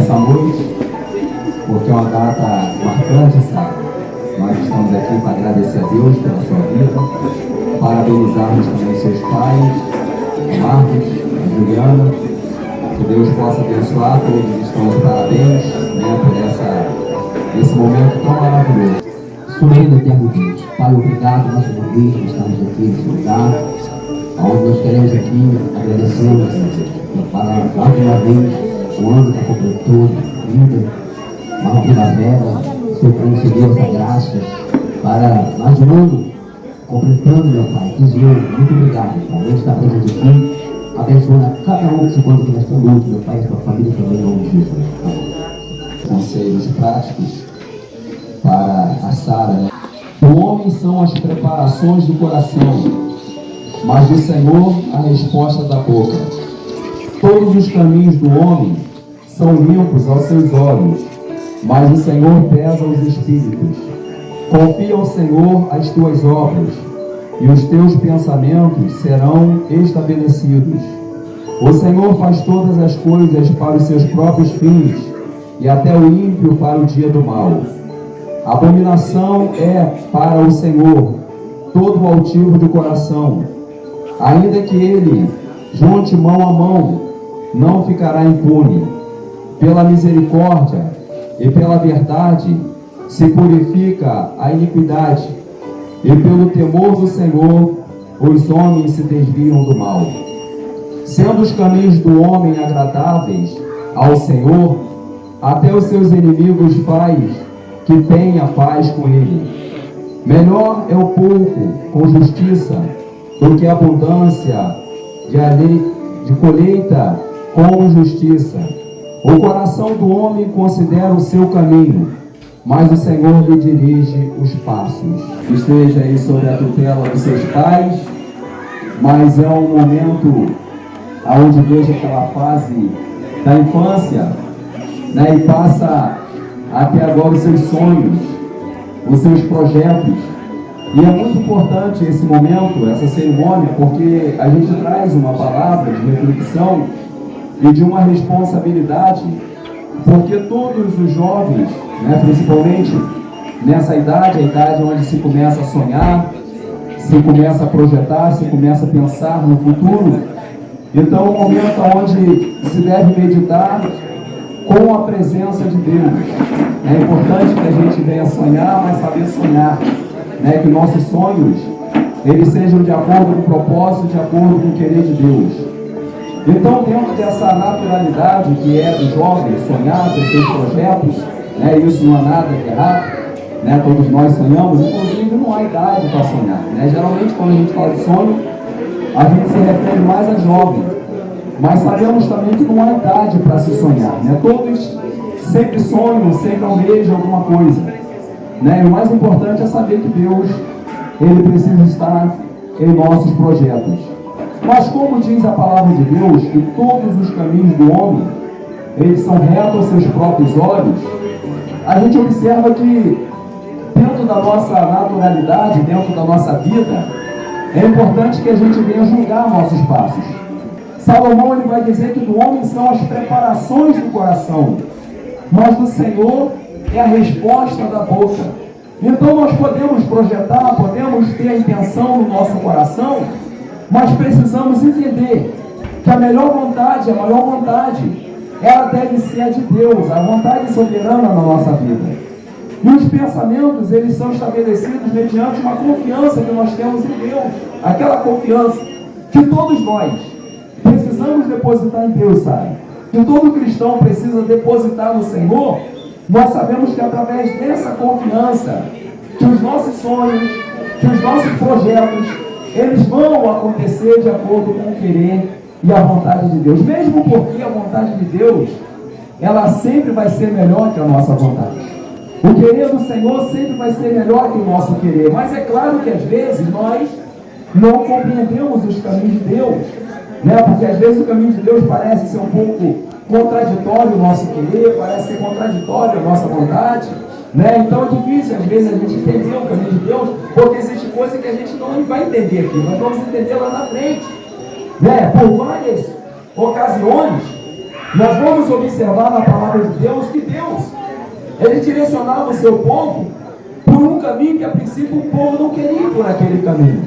nessa noite, porque é uma data marcante, sabe? Nós estamos aqui para agradecer a Deus pela sua vida, parabenizarmos também seus pais, a Marcos, a Juliana, que Deus possa abençoar todos que estão de parabéns, né, por esse momento tão maravilhoso. Soberano eterno Deus, Pai, obrigado mais uma vez por estarmos aqui nesse lugar, onde nós queremos aqui agradecer para mais uma vez o ano que completou de vida, uma primavera. O Senhor concedeu essa graça para mais um ano completando, meu Pai. Dizer muito obrigado, Pai, por estar presente aqui, abençoando a cada um que se encontra aqui nesta noite, meu Pai, e sua família também, em nome de Jesus. Conselhos práticos para a Sara, né? O homem são as preparações do coração, mas do Senhor a resposta da boca. Todos os caminhos do homem são limpos aos seus olhos, mas o Senhor pesa os espíritos. Confia ao Senhor as tuas obras, e os teus pensamentos serão estabelecidos. O Senhor faz todas as coisas para os seus próprios fins, e até o ímpio para o dia do mal. Abominação é para o Senhor todo o altivo de coração. Ainda que ele junte mão a mão, não ficará impune. Pela misericórdia e pela verdade se purifica a iniquidade, e pelo temor do Senhor os homens se desviam do mal. Sendo os caminhos do homem agradáveis ao Senhor, até os seus inimigos faz que tenha paz com ele. Melhor é o pouco com justiça do que a abundância de colheita com injustiça. O coração do homem considera o seu caminho, mas o Senhor lhe dirige os passos. Esteja aí sobre a tutela dos seus pais, mas é um momento onde veja aquela fase da infância, né, e passa até agora os seus sonhos, os seus projetos. E é muito importante esse momento, essa cerimônia, porque a gente traz uma palavra de reflexão e de uma responsabilidade, porque todos os jovens, né, principalmente nessa idade, a idade onde se começa a sonhar, se começa a projetar, se começa a pensar no futuro, então é um momento onde se deve meditar com a presença de Deus. É importante que a gente venha sonhar, mas saber sonhar, né? Que nossos sonhos eles sejam de acordo com o propósito, de acordo com o querer de Deus. Então, dentro dessa naturalidade que é do jovem sonhar, ter seus projetos, né? Isso não há nada de errado, né? Todos nós sonhamos, inclusive não há idade para sonhar, né? Geralmente, quando a gente fala de sonho, a gente se refere mais a jovem, mas sabemos também que não há idade para se sonhar, né? Todos sempre sonham, sempre almejam alguma coisa, né? E o mais importante é saber que Deus, ele precisa estar em nossos projetos. Mas como diz a palavra de Deus, que todos os caminhos do homem, eles são retos aos seus próprios olhos, a gente observa que dentro da nossa naturalidade, dentro da nossa vida, é importante que a gente venha julgar nossos passos. Salomão ele vai dizer que do homem são as preparações do coração, mas do Senhor é a resposta da boca. Então nós podemos projetar, podemos ter a intenção no nosso coração, mas precisamos entender que a melhor vontade, a maior vontade, ela deve ser a de Deus, a vontade soberana na nossa vida. E os pensamentos, eles são estabelecidos mediante uma confiança que nós temos em Deus. Aquela confiança que todos nós precisamos depositar em Deus, sabe? Que todo cristão precisa depositar no Senhor. Nós sabemos que através dessa confiança, que os nossos sonhos, que os nossos projetos, eles vão acontecer de acordo com o querer e a vontade de Deus. Mesmo porque a vontade de Deus, ela sempre vai ser melhor que a nossa vontade. O querer do Senhor sempre vai ser melhor que o nosso querer. Mas é claro que às vezes nós não compreendemos os caminhos de Deus, né? Porque às vezes o caminho de Deus parece ser um pouco contraditório ao nosso querer, parece ser contraditório à nossa vontade, né? Então é difícil às vezes a gente entender o caminho de Deus, porque existe coisa que a gente não vai entender aqui, nós vamos entender lá na frente, né? Por várias ocasiões, Nós vamos observar na palavra de Deus que Deus, Ele direcionava o seu povo por um caminho que a princípio o povo não queria ir por aquele caminho.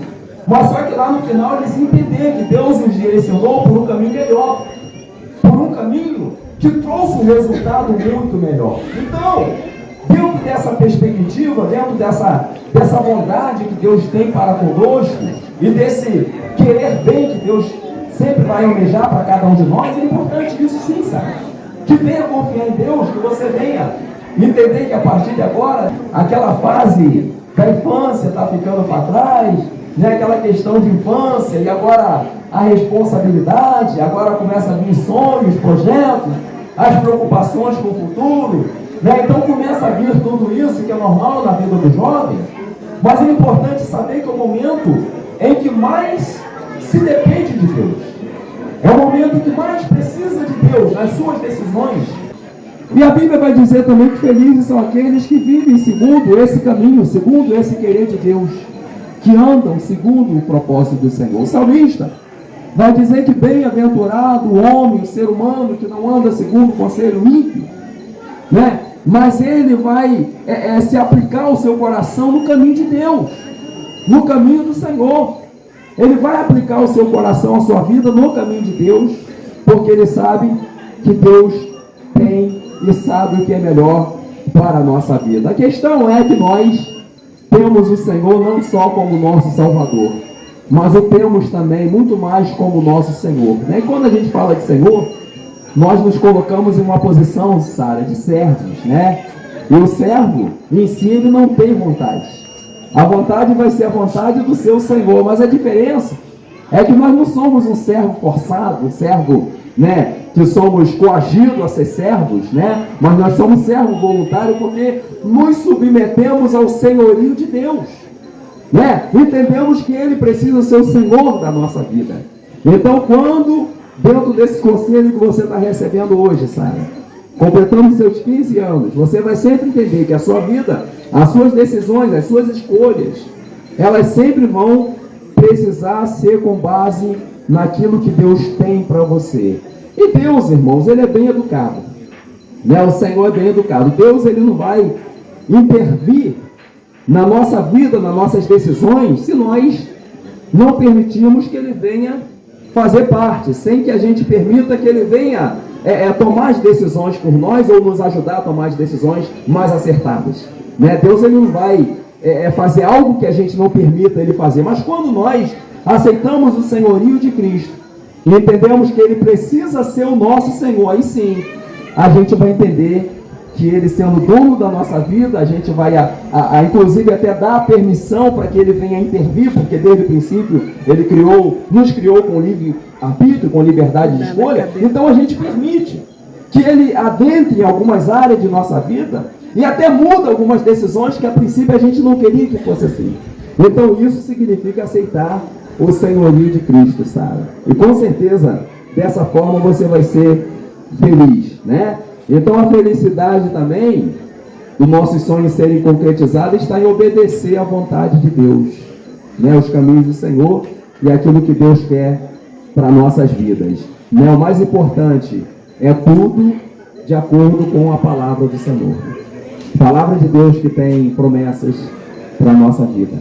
Mas só que lá no final eles entenderam que Deus os direcionou por um caminho melhor, por um caminho que trouxe um resultado muito melhor. Então, dentro dessa perspectiva, dentro dessa bondade que Deus tem para conosco, e desse querer bem que Deus sempre vai almejar para cada um de nós, é importante isso sim, sabe? Que venha confiar em Deus, que você venha entender que a partir de agora, aquela fase da infância está ficando para trás, né? Aquela questão de infância, e agora a responsabilidade, agora começa a vir sonhos, projetos, as preocupações com o futuro, né? Então começa a vir tudo isso que é normal na vida do jovem, mas é importante saber que é o momento em que mais se depende de Deus, é o momento que mais precisa de Deus nas suas decisões. E a Bíblia vai dizer também que felizes são aqueles que vivem segundo esse caminho, segundo esse querer de Deus, que andam segundo o propósito do Senhor. O salmista vai dizer que bem-aventurado o homem, o ser humano, que não anda segundo o conselho ímpio, né? Mas ele vai se aplicar o seu coração no caminho de Deus, no caminho do Senhor. Ele vai aplicar o seu coração, a sua vida no caminho de Deus, porque ele sabe que Deus tem e sabe o que é melhor para a nossa vida. A questão é que nós temos o Senhor não só como nosso Salvador, mas o temos também muito mais como nosso Senhor, né? E quando a gente fala de Senhor, nós nos colocamos em uma posição, Sara, de servos, né? E o servo em si ele não tem vontade. A vontade vai ser a vontade do seu Senhor, mas a diferença é que nós não somos um servo forçado, um servo, né, que somos coagidos a ser servos, né? Mas nós somos servo voluntário porque nos submetemos ao senhorio de Deus, né? Entendemos que Ele precisa ser o Senhor da nossa vida. Então, quando dentro desse conselho que você está recebendo hoje, Sara, completando seus 15 anos, você vai sempre entender que a sua vida, as suas decisões, as suas escolhas, elas sempre vão precisar ser com base naquilo que Deus tem para você. E Deus, irmãos, Ele é bem educado, né? O Senhor é bem educado. Deus, Ele não vai intervir na nossa vida, nas nossas decisões, se nós não permitirmos que Ele venha fazer parte, sem que a gente permita que Ele venha tomar as decisões por nós ou nos ajudar a tomar as decisões mais acertadas, né? Deus, Ele não vai fazer algo que a gente não permita Ele fazer, mas quando nós aceitamos o senhorio de Cristo e entendemos que Ele precisa ser o nosso Senhor, aí sim a gente vai entender que Ele sendo dono da nossa vida, a gente vai inclusive até dar permissão para que Ele venha intervir, porque desde o princípio Ele nos criou com livre-arbítrio, com liberdade de escolha. Então a gente permite que Ele adentre em algumas áreas de nossa vida e até muda algumas decisões que a princípio a gente não queria que fosse assim. Então isso significa aceitar o senhorio de Cristo, Sara. E com certeza dessa forma você vai ser feliz, né? Então a felicidade também dos nossos sonhos serem concretizados está em obedecer à vontade de Deus, né? Os caminhos do Senhor e aquilo que Deus quer para nossas vidas, né? O mais importante é tudo de acordo com a palavra do Senhor. Palavra de Deus que tem promessas para a nossa vida.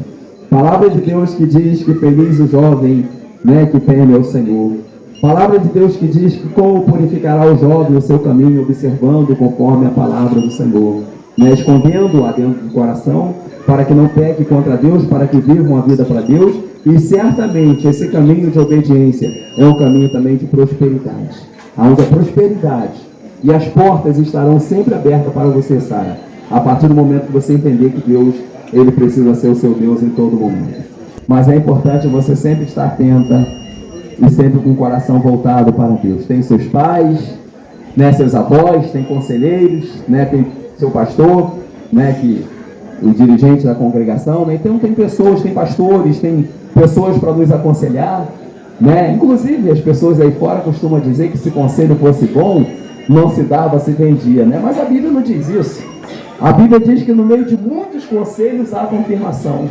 Palavra de Deus que diz que feliz o jovem, né, que teme ao Senhor. Palavra de Deus que diz que como purificará o jovem o seu caminho, observando conforme a palavra do Senhor, né, escondendo-a dentro do coração, para que não peque contra Deus, para que viva uma vida para Deus. E certamente esse caminho de obediência é um caminho também de prosperidade, onde a prosperidade e as portas estarão sempre abertas para você, Sara, a partir do momento que você entender que Deus, Ele precisa ser o seu Deus em todo momento. Mas é importante você sempre estar atenta e sempre com o coração voltado para Deus. Tem seus pais, né, seus avós, tem conselheiros, né, tem seu pastor, né, que o dirigente da congregação, né? Então tem pessoas, tem pastores, tem pessoas para nos aconselhar, né? Inclusive as pessoas aí fora costumam dizer que se conselho fosse bom, não se dava, se vendia, né? Mas a Bíblia não diz isso. A Bíblia diz que no meio de muitos conselhos há confirmação,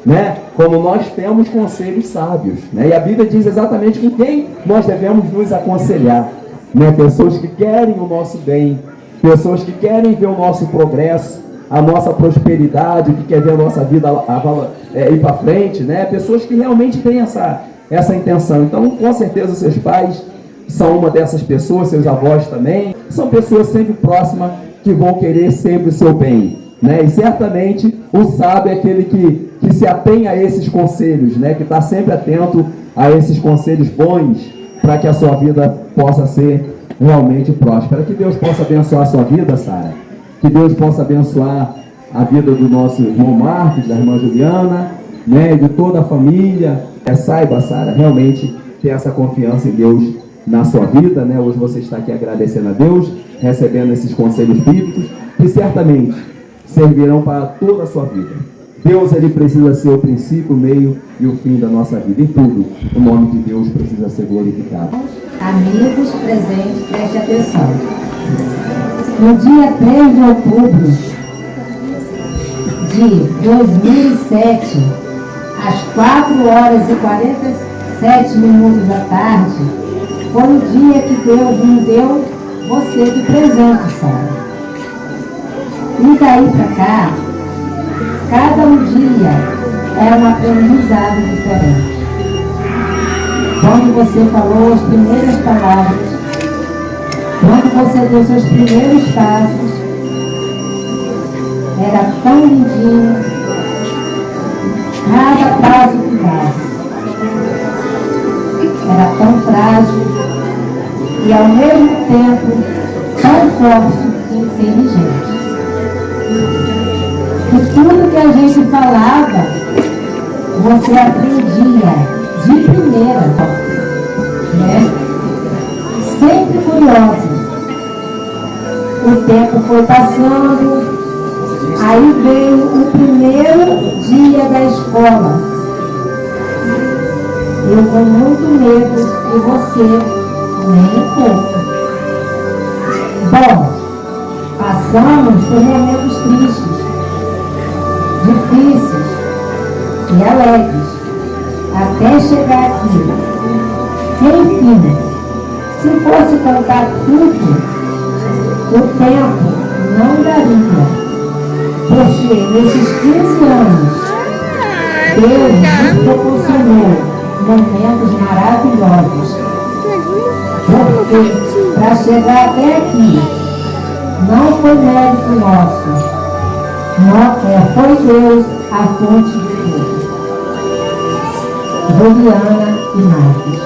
né? Como nós temos conselhos sábios, né? E a Bíblia diz exatamente com quem nós devemos nos aconselhar. né? Pessoas que querem o nosso bem, pessoas que querem ver o nosso progresso, a nossa prosperidade, que quer ver a nossa vida ir para frente, né? Pessoas que realmente têm essa intenção. Então, com certeza, seus pais são uma dessas pessoas, seus avós também, são pessoas sempre próximas que vão querer sempre o seu bem, né? E certamente o sábio é aquele que se atém a esses conselhos, né? Que está sempre atento a esses conselhos bons para que a sua vida possa ser realmente próspera. Que Deus possa abençoar a sua vida, Sara. Que Deus possa abençoar a vida do nosso irmão Marcos, da irmã Juliana, né? De toda a família. Saiba, Sara, realmente ter essa confiança em Deus na sua vida, né? Hoje você está aqui agradecendo a Deus, recebendo esses conselhos bíblicos, que certamente servirão para toda a sua vida. Deus, ele precisa ser o princípio, o meio e o fim da nossa vida. Em tudo, o nome de Deus precisa ser glorificado. Amigos presentes, preste atenção. No dia 3 de outubro de 2007, às 4 horas e 47 minutos da tarde, foi o dia que Deus me deu você de presente, sabe? E daí para cá, cada um dia é um aprendizado diferente. Quando você falou as primeiras palavras, quando você deu seus primeiros passos, era tão lindinho, cada passo que dava. Era tão frágil e ao mesmo tempo tão forte e inteligente. E tudo que a gente falava, você aprendia de primeira, né? Sempre curiosa. O tempo foi passando, aí veio o primeiro dia da escola. Eu com muito medo e você nem um pouco. Bom, passamos por momentos tristes, difíceis e alegres, até chegar aqui. Enfim, se fosse contar tudo, o tempo não daria, porque nesses 15 anos, Deus nos proporcionou momentos maravilhosos. Porque para chegar até aqui, não foi mérito nosso, foi Deus a fonte de tudo. Juliana e Marcos.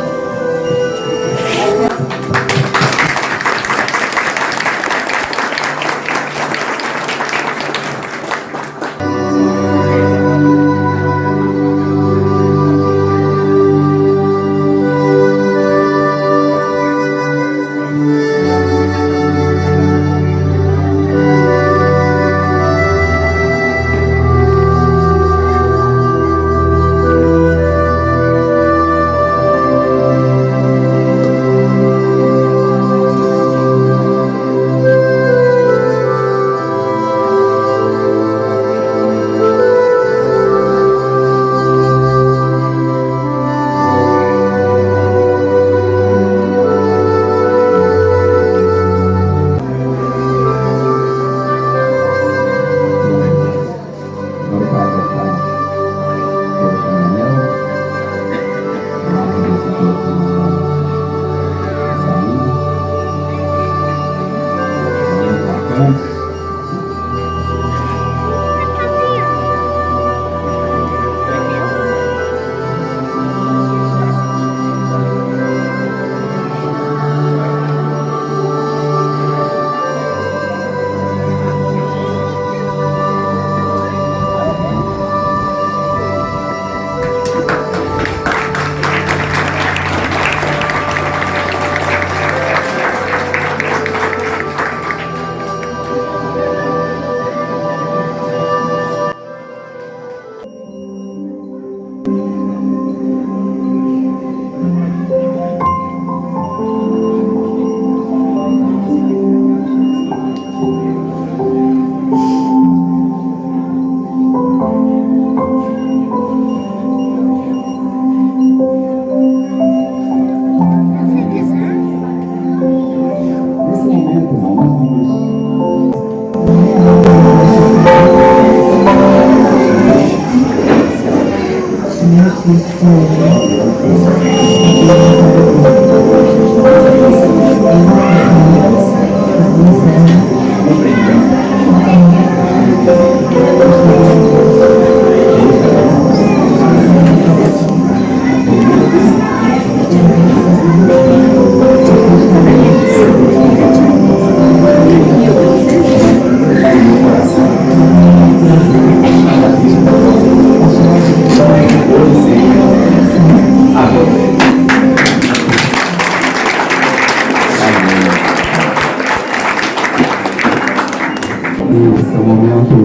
Esse é o momento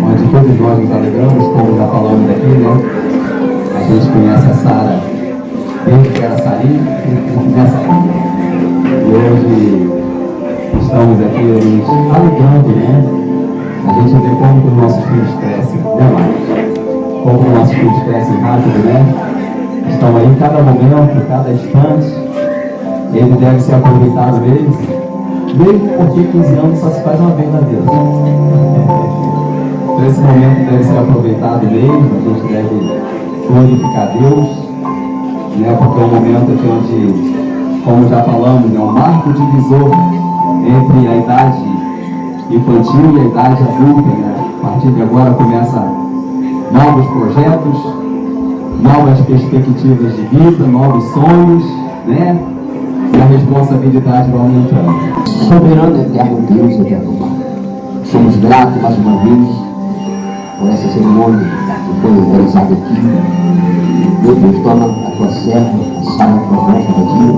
onde todos nós nos alegramos, como já falamos aqui, né? A gente conhece a Sara desde que era Sarinha, nessa época. E hoje estamos aqui nos alegrando, né? A gente vê como que os nossos filhos crescem, né, Marcos? Como os nossos filhos crescem rápido, né? Estão aí em cada momento, cada instante. Ele deve ser aproveitado mesmo porque 15 anos só se faz uma vez na vida. Então esse momento deve ser aproveitado mesmo, a gente deve glorificar Deus, né? Porque é um momento aqui onde, como já falamos, é um marco divisor entre a idade infantil e a idade adulta, né? A partir de agora começa novos projetos, novas perspectivas de vida, novos sonhos, né? E a responsabilidade vai aumentando. Soberano eterno Deus, eterno Pai, somos gratos mais uma vez por essa cerimônia que foi realizada aqui. Meu Deus, toma a tua serva, a Sara, a tua mão cada dia.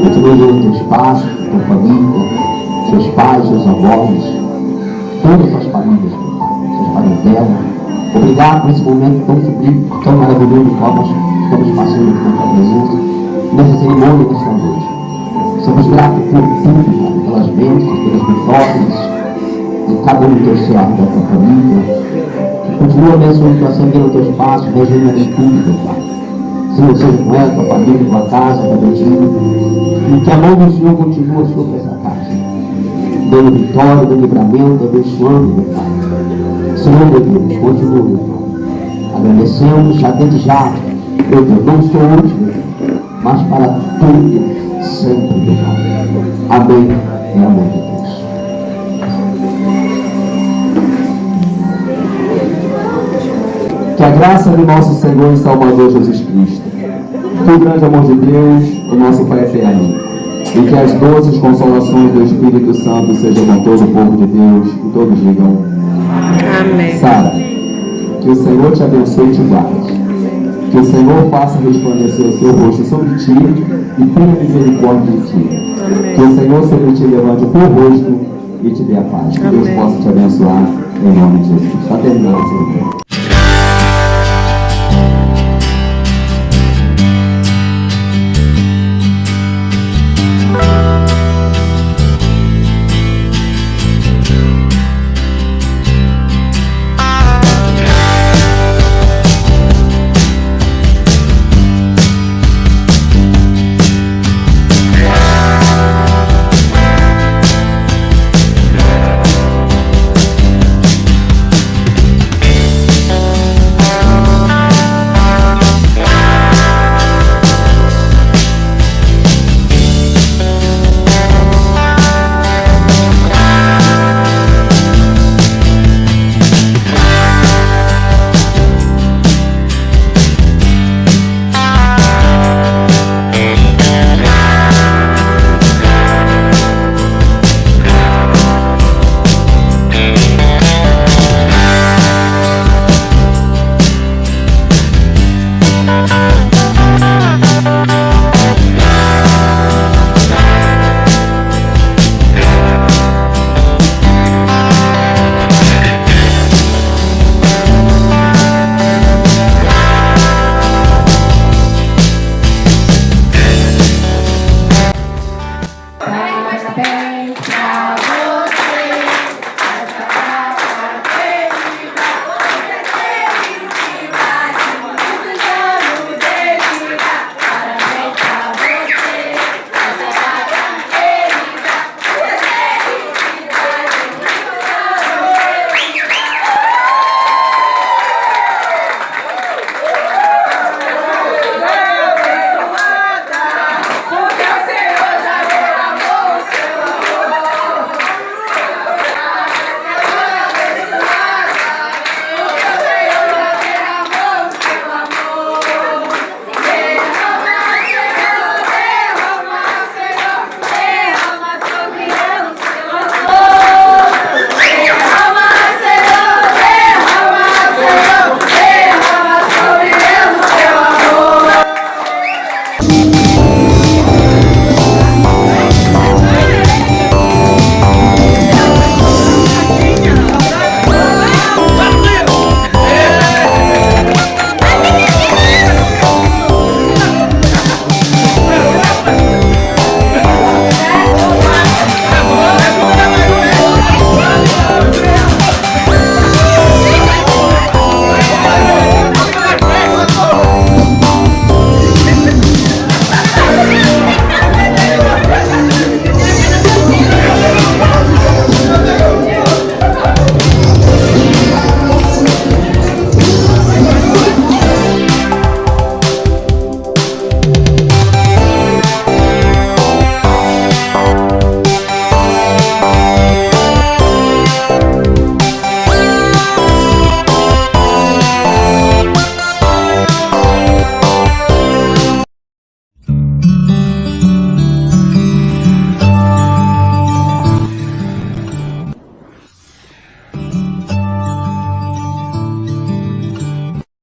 Continue dando teu espaço, tua família, seus pais, seus avós, todas as famílias, meu Pai, seus parentelas. Obrigado por esse momento tão sublime, tão maravilhoso que nós estamos passando com a tua presença nessa cerimônia desta noite. Somos gratos por tudo, pelas bênçãos, pelas vitórias de cada um do teu servo, da tua família. Continua abençoando tua família no teu espaço, regindo em tudo, meu Pai. Senhor, seja com ela, tua família, tua casa, cada dia. E que a mão do Senhor continue sobre essa casa, dando vitória, dando livramento, abençoando, meu Pai. Senhor, meu Deus, continua, meu Pai. Agradecemos já desde já, meu Deus, não só hoje, meu Deus, mas para tudo. Sempre, meu Pai. Amém e amém, Deus. Que a graça do nosso Senhor e Salvador Jesus Cristo, que o grande amor de Deus, o nosso Pai eterno, e que as doces consolações do Espírito Santo sejam com todo o povo de Deus, e todos digam amém. Sara, que o Senhor te abençoe e te guarde. Que o Senhor faça resplandecer o seu rosto sobre ti e tenha misericórdia de ti. Amém. Que o Senhor sobre ti levante o teu rosto e te dê a paz. Que Deus possa te abençoar em nome de Jesus. Está terminando a cerimônia.